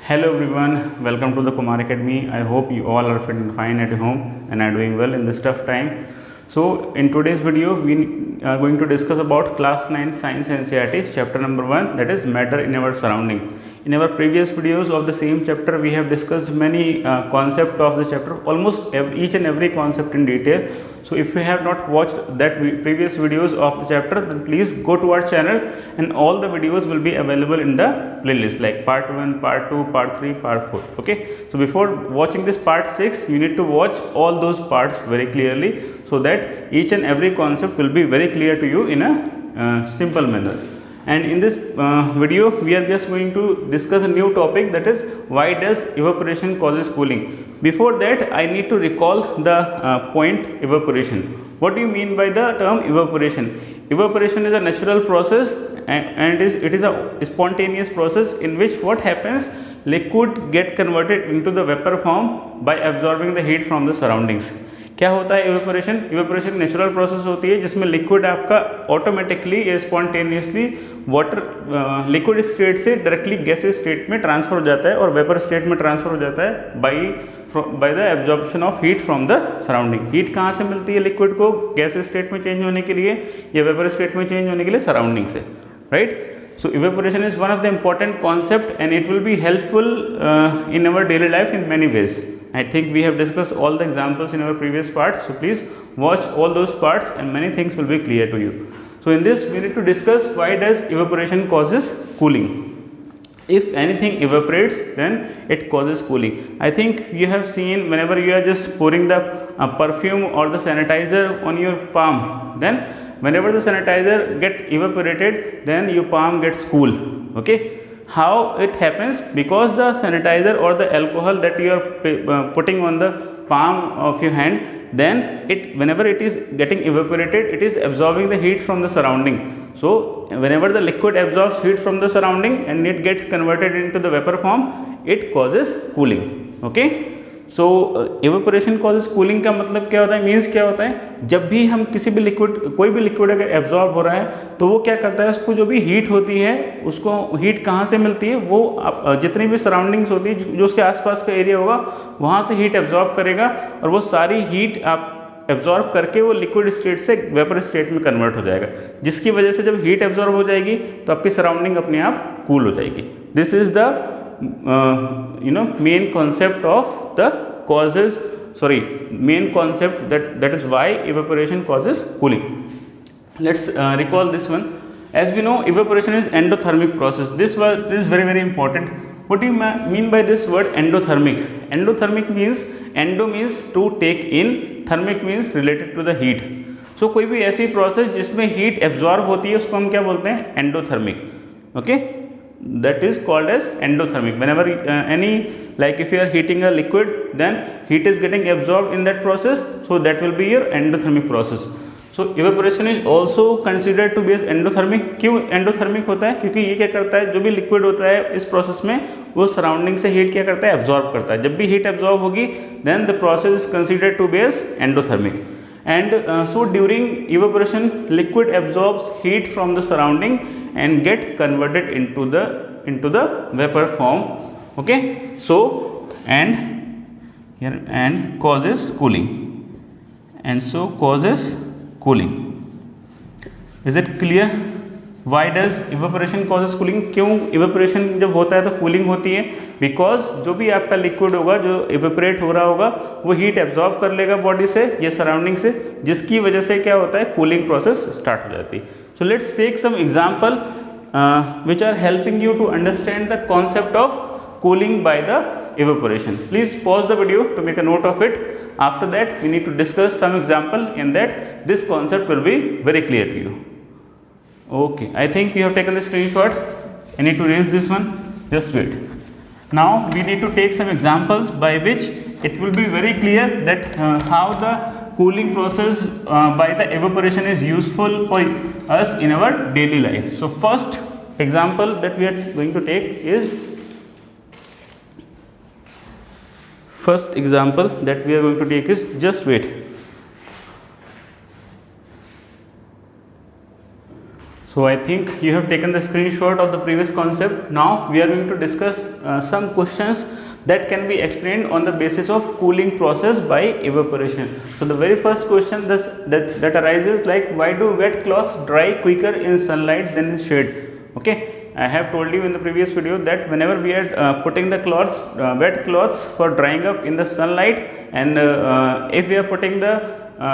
Hello everyone, welcome to the Kumar Academy. I hope you all are fit and fine at home and are doing well in this tough time. So in today's video we are going to discuss about class 9 science NCERT chapter number 1, that is matter in our surrounding. In our previous videos of the same chapter we have discussed many concepts of the chapter, almost each and every concept in detail. So if you have not watched that previous videos of the chapter, then please go to our channel and all the videos will be available in the playlist like part 1, part 2, part 3, part 4. Okay, so before watching this part 6 you need to watch all those parts very clearly so that each and every concept will be very clear to you in a simple manner. And in this video we are just going to discuss a new topic, that is why does evaporation causes cooling. Before that I need to recall the point evaporation. What do you mean by the term evaporation? Evaporation is a natural process and it is a spontaneous process in which what happens, liquid get converted into the vapor form by absorbing the heat from the surroundings. क्या होता है evaporation? Evaporation natural process होती है जिसमें liquid आपका automatically या spontaneously water liquid state से directly gases state में ट्रांसफर हो जाता है और वेपर स्टेट में ट्रांसफर हो जाता है by the absorption of heat from the surrounding. Heat कहाँ से मिलती है लिक्विड को गैस स्टेट में चेंज होने के लिए या वेपर स्टेट में चेंज होने के लिए? सराउंडिंग से, right? So evaporation is one of the important concept and it will be helpful in our daily life in many ways. I think we have discussed all the examples in our previous parts, so please watch all those parts and many things will be clear to you. So in this we need to discuss why does evaporation causes cooling. If anything evaporates then it causes cooling. I think you have seen whenever you are just pouring the perfume or the sanitizer on your palm, then whenever the sanitizer get evaporated then your palm gets cool. Okay, how it happens? Because the sanitizer or the alcohol that you are putting on the palm of your hand, then it whenever it is getting evaporated, it is absorbing the heat from the surrounding. So whenever the liquid absorbs heat from the surrounding and it gets converted into the vapor form, it causes cooling. Okay, so evaporation causes cooling का मतलब क्या होता है, means क्या होता है? जब भी हम किसी भी लिक्विड, कोई भी लिक्विड अगर एब्जॉर्ब हो रहा है तो वो क्या करता है, उसको जो भी हीट होती है उसको हीट कहाँ से मिलती है, वो जितनी भी सराउंडिंग्स होती है जो उसके आसपास का एरिया होगा वहाँ से हीट एब्जॉर्ब करेगा और वो सारी हीट आप एब्जॉर्ब करके वो लिक्विड स्टेट से वेपर स्टेट में कन्वर्ट हो जाएगा, जिसकी वजह से जब हीट एब्जॉर्ब हो जाएगी तो आपकी सराउंडिंग अपने आप कूल हो जाएगी. This is the main concept of the causes, main concept that is why evaporation causes cooling. Let's recall this one. As we know, evaporation is endothermic process. This is very important. What do you mean by this word endothermic? Endothermic means, endo means to take in, thermic means related to the heat. So कोई भी ऐसी process जिसमें heat absorb होती है उसको हम क्या बोलते हैं? Endothermic. Okay, that is called as endothermic. Whenever like if you are heating a liquid, then heat is getting absorbed in that process, so that will be your endothermic process. So evaporation is also considered to be as endothermic. क्यों endothermic होता है? क्योंकि ये क्या करता है, जो भी लिक्विड होता है इस प्रोसेस में वो सराउंडिंग से हीट क्या करता है, एब्जॉर्ब करता है. जब भी हीट एब्जॉर्ब होगी then the process is considered to be as endothermic. And so during evaporation liquid absorbs heat from the surrounding and get converted into the vapor form. Okay, so and causes cooling, and so causes cooling. Is it clear? Why does evaporation causes cooling? क्यों evaporation जब होता है तो cooling होती है? Because जो भी आपका लिक्विड होगा जो evaporate हो रहा होगा वो हीट एब्जॉर्ब कर लेगा बॉडी से या सराउंडिंग से, जिसकी वजह से क्या होता है, कूलिंग प्रोसेस स्टार्ट हो जाती है. So let's take some example which are helping you to understand the concept of cooling by the evaporation. Please pause the video to make a note of it. After that we need to discuss some example in that this concept will be very clear to you. Okay, I think you have taken the screenshot. I need to raise this one. Just wait. Now we need to take some examples by which it will be very clear that how the cooling process by the evaporation is useful for us in our daily life. So first example that we are going to take is, just wait. So I think you have taken the screenshot of the previous concept. Now we are going to discuss some questions that can be explained on the basis of cooling process by evaporation. So the very first question that arises, like, why do wet cloths dry quicker in sunlight than in shade? Okay, I have told you in the previous video that whenever we are putting the cloths, wet cloths for drying up in the sunlight, and if we are putting the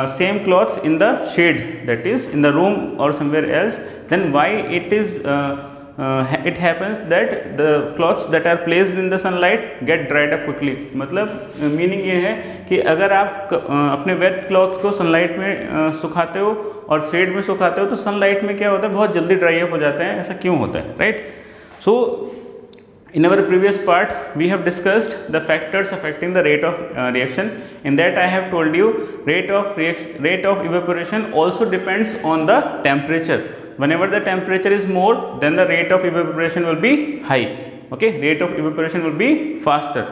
same cloths in the shade, that is in the room or somewhere else, then why it happens that the cloths that are placed in the sunlight get dried up quickly. मतलब meaning ये है कि अगर आप अपने wait clothes को sunlight में सुखाते हो और शेड में सुखाते हो तो सनलाइट में क्या होता है, बहुत जल्दी ड्राई अप हो जाते हैं. ऐसा क्यों होता है, right? So in our previous part we have discussed the factors affecting the rate of reaction. In that I have told you rate of evaporation also depends on the temperature. Whenever the temperature is more, then the rate of evaporation will be high. Okay, rate of evaporation will be faster.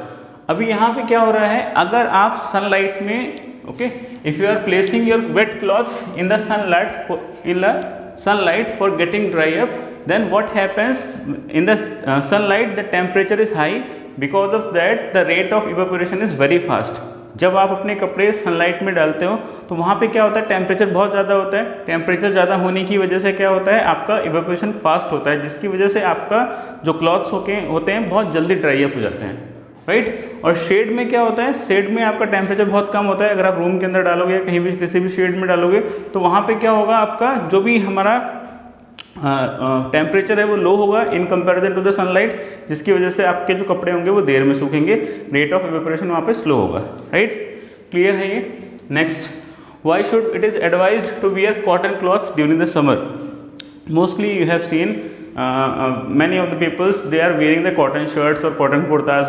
अभी यहाँ पे क्या हो रहा है, अगर आप sunlight में, okay, if you are placing your wet cloths in the sunlight for getting dry up, then what happens in the sunlight, the temperature is high, because of that the rate of evaporation is very fast. जब आप अपने कपड़े sunlight में डालते हो तो वहाँ पे क्या होता है, टेम्परेचर बहुत ज़्यादा होता है. टेम्परेचर ज़्यादा होने की वजह से क्या होता है, आपका इवेपोरेशन फास्ट होता है, जिसकी वजह से आपका जो क्लॉथ्स होते हैं बहुत जल्दी ड्राई अप हो जाते हैं, राइट? और शेड में क्या होता है, शेड में आपका टेम्परेचर बहुत कम होता है. अगर आप रूम के अंदर डालोगे या कहीं भी किसी भी शेड में डालोगे तो वहाँ पे क्या होगा, आपका जो भी हमारा टेम्परेचर है वो लो होगा in comparison to the sunlight, जिसकी वजह से आपके जो कपड़े होंगे वो देर में सूखेंगे, रेट ऑफ इवेपोरेशन वहाँ पे स्लो होगा, राइट? क्लियर है ये? Next, why should it is advised to wear cotton clothes during the summer? Mostly you have seen many of the peoples, they are wearing the cotton shirts or cotton kurtas,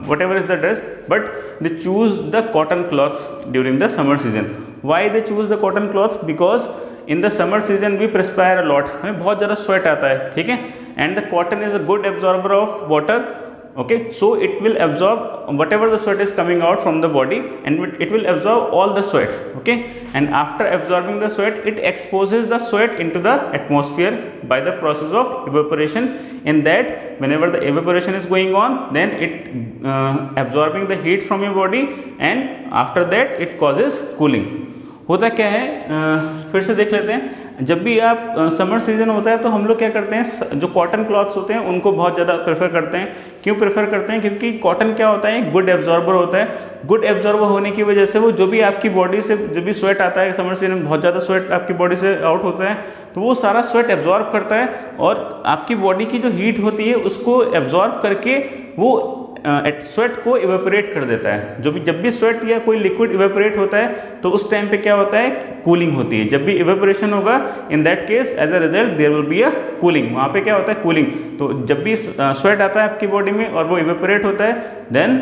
whatever is the dress, but they choose the cotton cloths during the summer season. Why they choose the cotton cloths? Because in the summer season we perspire a lot, हमें बहुत ज़्यादा sweat आता है, ठीक है? And the cotton is a good absorber of water. Okay, so it will absorb whatever the sweat is coming out from the body, and it will absorb all the sweat. Okay, and after absorbing the sweat, it exposes the sweat into the atmosphere by the process of evaporation. In that, whenever the evaporation is going on, then it absorbing the heat from your body, and after that it causes cooling. होता क्या है, फिर से देख लेते हैं. जब भी आप समर सीजन होता है तो हम लोग क्या करते हैं, जो कॉटन क्लॉथ्स होते हैं उनको बहुत ज़्यादा प्रेफर करते हैं. क्यों प्रेफर करते हैं? क्योंकि कॉटन क्या होता है, गुड एब्जॉर्बर होता है. गुड एब्जॉर्बर होने की वजह से वो जो भी आपकी बॉडी से जो भी स्वेट आता है, समर सीजन में बहुत ज़्यादा स्वेट आपकी बॉडी से आउट होता है, तो वो सारा स्वेट एब्जॉर्ब करता है और आपकी बॉडी की जो हीट होती है उसको एब्जॉर्ब करके वो स्वेट को इवेपोरेट कर देता है. जब भी स्वेट या कोई लिक्विड इवेपोरेट होता है तो उस टाइम पे क्या होता है, कूलिंग होती है. जब भी इवेपोरेशन होगा, in that case as a result there will be a cooling. वहाँ पे क्या होता है, कूलिंग. तो जब भी स्वेट आता है आपकी बॉडी में और वो इवेपोरेट होता है, then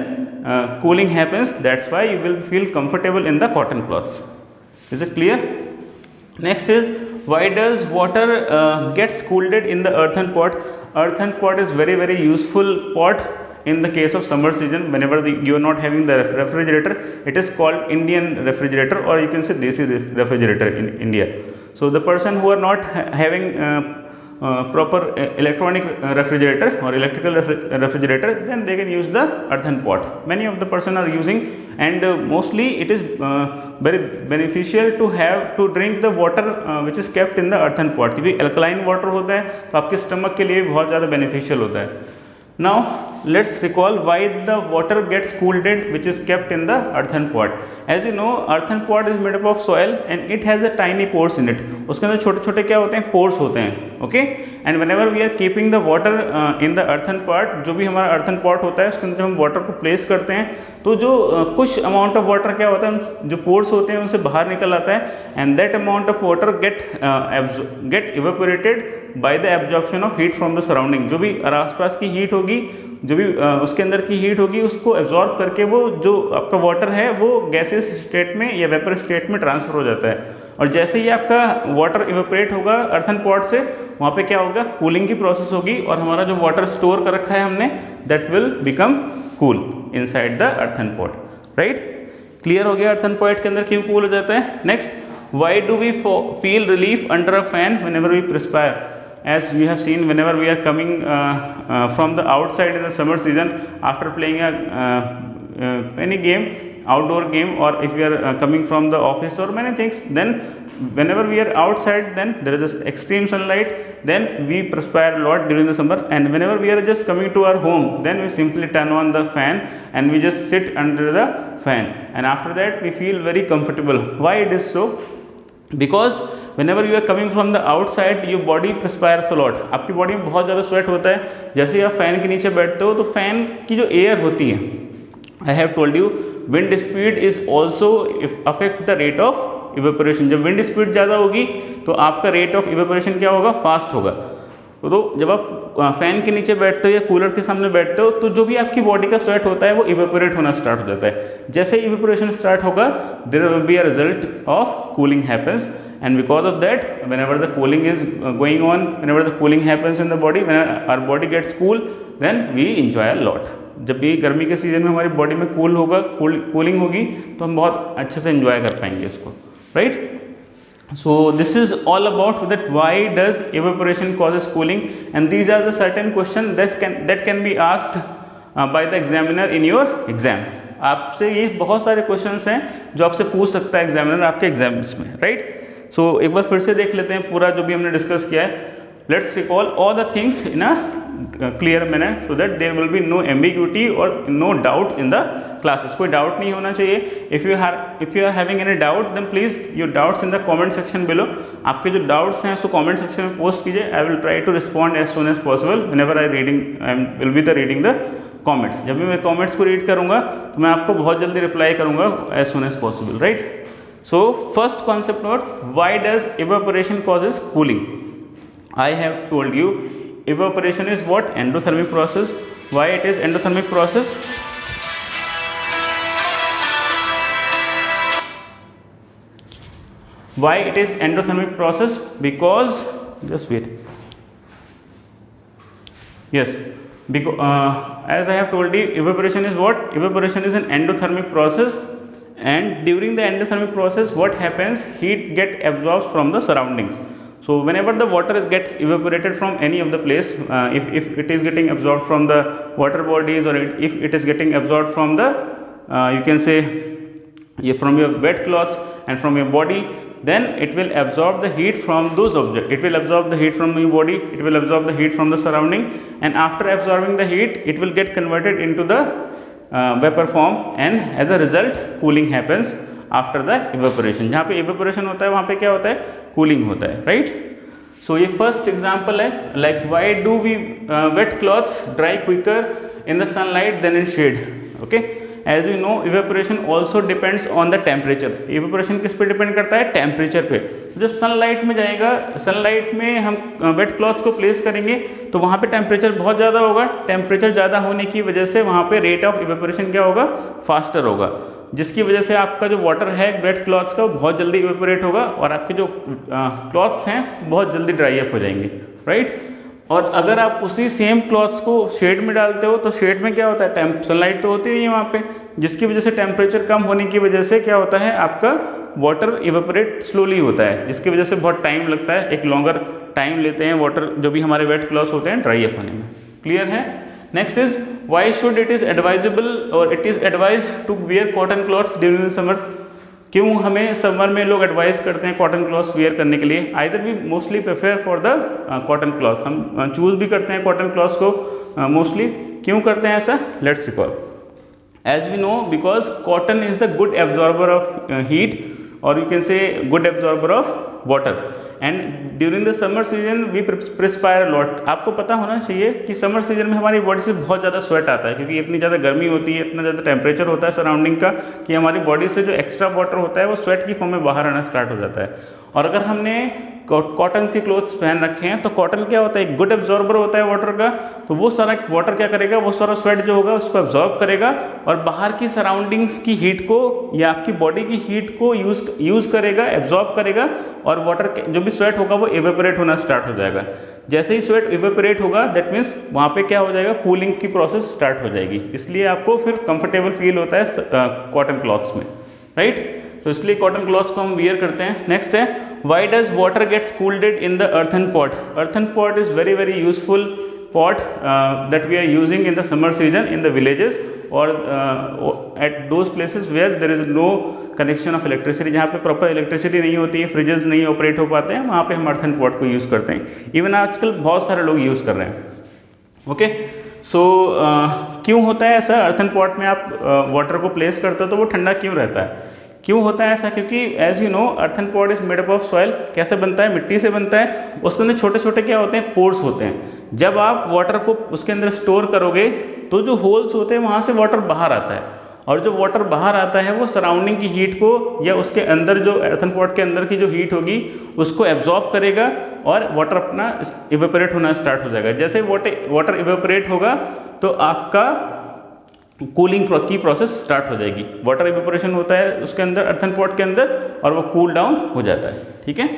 cooling happens. That's why you will feel comfortable in the cotton clothes. Is it clear? Next is, why does water gets cooled in the earthen pot? Earthen pot is very useful pot in the case of summer season. Whenever you are not having the refrigerator, it is called Indian refrigerator, or you can say desi refrigerator in India. So the person who are not having proper electronic refrigerator or electrical refrigerator, then they can use the earthen pot. Many of the person are using, and mostly it is very beneficial to drink the water which is kept in the earthen pot. क्योंकि alkaline water होता है तो आपके stomach के लिए बहुत ज़्यादा beneficial होता है. Now let's recall why the water gets cooled which is kept in the earthen pot. As you know, earthen pot is made up of soil and it has a tiny pores in it. उसके अंदर छोटे छोटे क्या होते हैं, pores होते हैं. Okay, and whenever we are keeping the water in the earthen pot, जो भी हमारा earthen pot होता है उसके अंदर जब हम water को place करते हैं तो जो कुछ amount of water क्या होता है, जो pores होते हैं उनसे बाहर निकल आता है, and that amount of water get evaporated by the absorption of heat from the surrounding. जो भी आसपास की हीट होगी, जो भी उसके अंदर की हीट होगी, उसको एब्जॉर्ब करके वो जो आपका वाटर है वो गैसेस स्टेट में या वेपर स्टेट में ट्रांसफर हो जाता है. और जैसे ही आपका वाटर इवेपोरेट होगा अर्थन पॉट से, वहाँ पे क्या होगा, कूलिंग की प्रोसेस होगी और हमारा जो वाटर स्टोर कर रखा है हमने, that will become cool inside the earthen pot. Right, clear हो गया अर्थन पॉट के अंदर क्यों कूल हो जाता है. Next, why do we feel relief under a fan whenever we perspire? As we have seen, whenever we are coming from the outside in the summer season after playing any game, outdoor game, or if we are coming from the office or many things, then whenever we are outside, then there is this extreme sunlight, then we perspire a lot during the summer. And whenever we are just coming to our home, then we simply turn on the fan and we just sit under the fan, and after that we feel very comfortable. Why it is so? Because whenever you are coming from the outside, your body perspires a lot. आपकी body में बहुत ज़्यादा sweat होता है. जैसे ही आप fan के नीचे बैठते हो तो फैन की जो एयर होती है, I have told you wind speed is also affect the rate of evaporation. जब विंड स्पीड ज़्यादा होगी तो आपका रेट ऑफ इवेपोरेशन क्या होगा? फास्ट होगा. तो जब आप फैन के नीचे बैठते हो या कूलर के सामने बैठते हो तो जो भी आपकी बॉडी का स्वेट होता है वो इवेपोरेट होना स्टार्ट हो जाता है. जैसे ही इवेपोरेशन स्टार्ट होगा, there will be a result of cooling happens, and because of that, whenever the cooling is going on, whenever the cooling happens in the body, when our body gets cool, then we enjoy a lot. जब भी गर्मी के season में हमारी body में cool होगा, cooling होगी, तो हम बहुत अच्छे से एंजॉय कर पाएंगे इसको, right? So this is all about that why does evaporation causes cooling, and these are the certain questions that can be asked by the examiner in your exam. आपसे ये बहुत सारे क्वेश्चंस हैं जो आपसे पूछ सकता है एग्जामिनर आपके एग्जाम्स में, राइट? सो एक बार फिर से देख लेते हैं पूरा जो भी हमने डिस्कस किया है. Let's recall all the things in a clear manner so that there will be no ambiguity और no doubt in the classes. कोई डाउट नहीं होना चाहिए. If you are having any doubt then please your doubts in the comment section below. आपके जो doubts हैं उसको comment section में पोस्ट कीजिए. I will try to respond as soon as possible whenever I will be the reading the comments. जब भी मैं comments को रीड करूँगा तो मैं आपको बहुत जल्दी रिप्लाई करूँगा as soon as possible, right? So first concept note, why does evaporation causes cooling? I have told you evaporation is what? Endothermic process. Why it is endothermic process? Why it is endothermic process? Because just wait. Yes, because as I have told you, evaporation is what? Evaporation is an endothermic process. And during the endothermic process, what happens? Heat get absorbed from the surroundings. So whenever the water gets evaporated from any of the place, if it is getting absorbed from the water bodies, or if it is getting absorbed from the you can say from your wet cloths and from your body, then it will absorb the heat from those objects. It will absorb the heat from your body, it will absorb the heat from the surrounding, and after absorbing the heat, it will get converted into the vapour form, and as a result cooling happens after the evaporation. जहाँ पे evaporation होता है वहाँ पे क्या होता है? Cooling होता है, राइट? सो ये फर्स्ट एग्जांपल है, like why do we wet clothes dry quicker in the sunlight than in shade. Okay, as you know evaporation also depends on the temperature. Evaporation किस पे डिपेंड करता है? Temperature पे. जब sunlight में जाएगा, सनलाइट में हम वेट क्लॉथ्स को प्लेस करेंगे तो वहाँ पे टेम्परेचर बहुत ज़्यादा होगा. टेम्परेचर ज़्यादा होने की वजह से वहाँ पे रेट ऑफ इवेपोरेशन क्या होगा? फास्टर होगा, जिसकी वजह से आपका जो वाटर है वेट क्लॉथ्स का बहुत जल्दी इवेपोरेट होगा और आपके जो क्लॉथ्स हैं बहुत जल्दी ड्राई अप हो जाएंगे, राइट? और अगर आप उसी सेम क्लॉथ्स को शेड में डालते हो तो शेड में क्या होता है? सनलाइट तो होती नहीं है वहाँ पे, जिसकी वजह से टेम्परेचर कम होने की वजह से क्या होता है? आपका वाटर इवेपोरेट स्लोली होता है, जिसकी वजह से बहुत टाइम लगता है, एक लॉन्गर टाइम लेते हैं वाटर जो भी हमारे वेट क्लॉथ्स होते हैं ड्राई अप होने में. क्लियर है? Next is why should it is advisable और it is advise to wear cotton clothes during the summer. क्यों हमें समर में लोग एडवाइस करते हैं कॉटन क्लॉथ्स वेयर करने के लिए? Either we mostly prefer for the cotton clothes. हम चूज भी करते हैं कॉटन क्लॉथ्स को मोस्टली. क्यों करते हैं ऐसा? Let's recall. As we know, because cotton is the good absorber of heat, और you can say good absorber of water. And during the summer season we perspire lot. आपको पता होना चाहिए कि समर सीजन में हमारी बॉडी से बहुत ज़्यादा स्वेट आता है, क्योंकि इतनी ज़्यादा गर्मी होती है, इतना ज़्यादा टेम्परेचर होता है सराउंडिंग का, कि हमारी बॉडी से जो एक्स्ट्रा वाटर होता है वो स्वेट की फॉर्म में बाहर आना स्टार्ट हो जाता है. और अगर हमने कॉटन के क्लोथ्स पहन रखे हैं तो कॉटन क्या होता है? एक गुड एब्जॉर्बर होता है वाटर का. तो वो सारा वाटर क्या करेगा? वो सारा स्वेट जो होगा उसको एब्जॉर्ब करेगा और बाहर की सराउंडिंग्स की हीट को या आपकी बॉडी की हीट को यूज करेगा, एब्जॉर्ब करेगा, और वाटर जो भी स्वेट होगा वो इवेपोरेट होना स्टार्ट हो जाएगा. जैसे ही स्वेट इवेपोरेट होगा, दैट मीन्स वहाँ पे क्या हो जाएगा? कूलिंग की प्रोसेस स्टार्ट हो जाएगी. इसलिए आपको फिर कंफर्टेबल फील होता है कॉटन क्लॉथ्स में, राइट? तो इसलिए कॉटन क्लॉथ्स को हम वियर करते हैं। नेक्स्ट है why does water gets cooled in the earthen pot. Earthen pot is very very useful pot that we are using in the summer season in the villages or at those places where there is no connection of electricity, जहाँ पे proper electricity नहीं होती है, freezes नहीं operate हो पाते हैं, वहाँ पे हम अर्थन पॉट को यूज़ करते हैं। इवन आजकल बहुत सारे लोग यूज़ कर रहे हैं। ओके, सो क्यों होता है ऐसा? अर्थन पॉट में आप वाटर को प्लेस करते हो तो वो ठंडा क्यों रहता है? क्यों होता है ऐसा? क्योंकि as you know earthen pot is made up of soil. कैसे बनता है? मिट्टी से बनता है। उसके अंदर छोटे छोटे क्या होते हैं? पोर्स होते हैं। जब आप वाटर को उसके अंदर स्टोर करोगे तो जो होल्स होते हैं वहाँ से वाटर बाहर आता है, और जो वाटर बाहर आता है वो सराउंडिंग की हीट को या उसके अंदर जो अर्थन पॉट के अंदर की जो हीट होगी उसको एब्जॉर्ब करेगा और वाटर अपना इवेपोरेट होना स्टार्ट हो जाएगा। जैसे वाटर इवेपोरेट होगा तो आपका कूलिंग की प्रोसेस स्टार्ट हो जाएगी। वाटर इवेपोरेशन होता है उसके अंदर अर्थन पॉट के अंदर और वो कूल डाउन हो जाता है। ठीक है,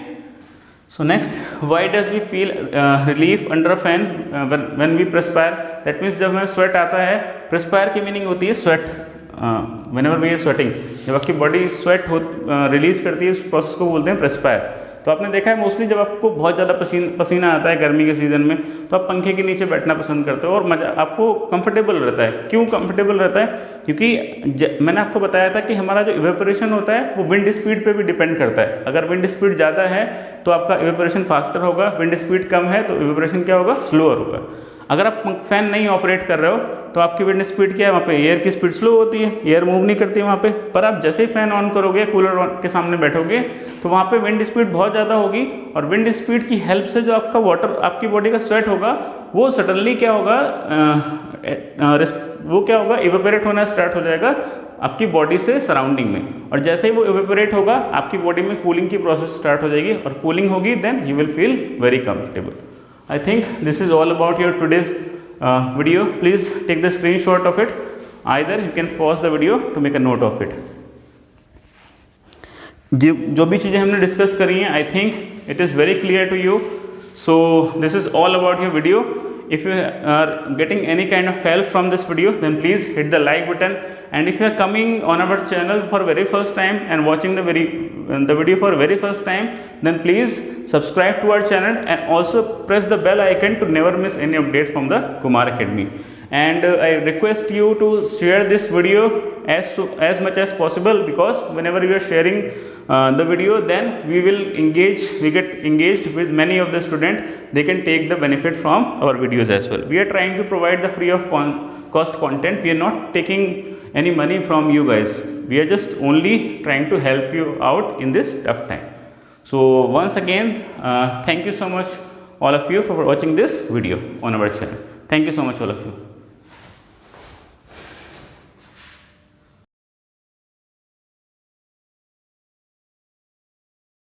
so next, why does we feel relief under a fan when we perspire. That means जब हमें स्वेट आता है, प्रेस्पायर की मीनिंग होती है sweat. Whenever we are sweating, जब आपकी बॉडी स्वेट रिलीज करती है उस प्रोसेस को बोलते हैं प्रेस्पायर। तो आपने देखा है मोस्टली जब आपको बहुत ज़्यादा पसीना आता है गर्मी के सीज़न में तो आप पंखे के नीचे बैठना पसंद करते हो और मजा आपको कंफर्टेबल रहता है। क्यों कंफर्टेबल रहता है? क्योंकि मैंने आपको बताया था कि हमारा जो इवेपोरेशन होता है वो विंड स्पीड पे भी डिपेंड करता है। अगर विंड स्पीड ज़्यादा है तो आपका इवेपोरेशन फास्टर होगा, विंड स्पीड कम है तो इवेपोरेशन क्या होगा? स्लोअर होगा। अगर आप फैन नहीं ऑपरेट कर रहे हो तो आपकी विंड स्पीड क्या है? वहाँ पे एयर की स्पीड स्लो होती है, एयर मूव नहीं करती है वहाँ पे। पर आप जैसे ही फैन ऑन करोगे, कूलर के सामने बैठोगे तो वहाँ पे विंड स्पीड बहुत ज़्यादा होगी और विंड स्पीड की हेल्प से जो आपका वाटर आपकी बॉडी का स्वेट होगा वो सडनली क्या होगा? वो क्या होगा? इवेपोरेट होना स्टार्ट हो जाएगा आपकी बॉडी से सराउंडिंग में, और जैसे ही वो इवेपोरेट होगा आपकी बॉडी में कूलिंग की प्रोसेस स्टार्ट हो जाएगी और कूलिंग होगी, then you will feel very comfortable. I think this is all about your today's video. Please take the screenshot of it. Either you can pause the video to make a note of it. जो भी चीज़ें हमने discuss करी हैं, I think it is very clear to you. So this is all about your video. If you are getting any kind of help from this video, then please hit the like button. And if you are coming on our channel for very first time and watching the video for very first time, then please subscribe to our channel and also press the bell icon to never miss any update from the Kumar Academy. And I request you to share this video as much as possible, because whenever we are sharing the video, then we get engaged with many of the students. They can take the benefit from our videos as well. We are trying to provide the free of cost content. We are not taking any money from you guys. We are just only trying to help you out in this tough time. So once again, thank you so much all of you for watching this video on our channel. Thank you so much all of you.